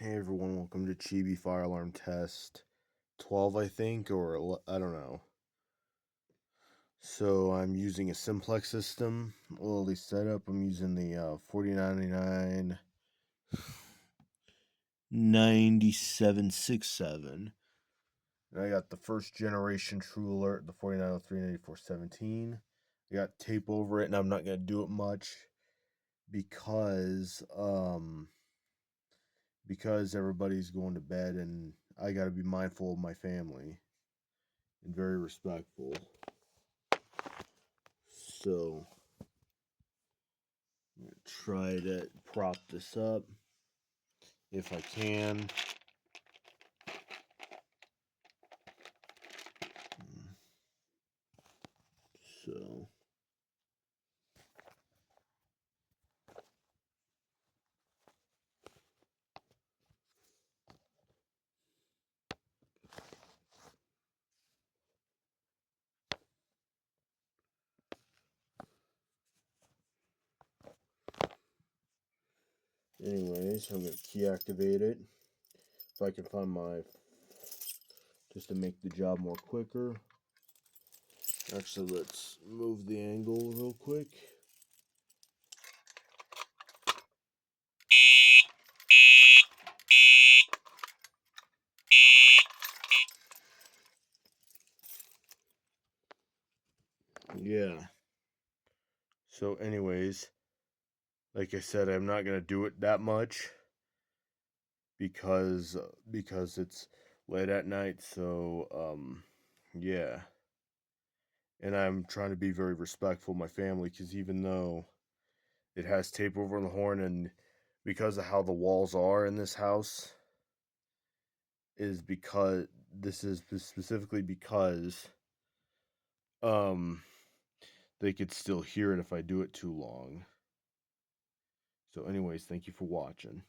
Hey everyone, welcome to Chibi fire alarm test 12, I think, or I don't know. So I'm using a Simplex system. Well, the setup, I'm using the 4099 9767. And I got the first generation TrueAlert, the 4093-9417. I got tape over it, and I'm not gonna do it much because everybody's going to bed and I got to be mindful of my family and very respectful. So I'm going to try to prop this up if I can. So anyways, I'm going to key activate it. If I can find my, just to make the job more quicker. Actually, let's move the angle real quick. Yeah. So anyways, like I said, I'm not going to do it that much because it's late at night, so yeah. And I'm trying to be very respectful of my family because even though it has tape over the horn, and because of how the walls are in this house, is because this is specifically because um they could still hear it if I do it too long. So anyways, thank you for watching.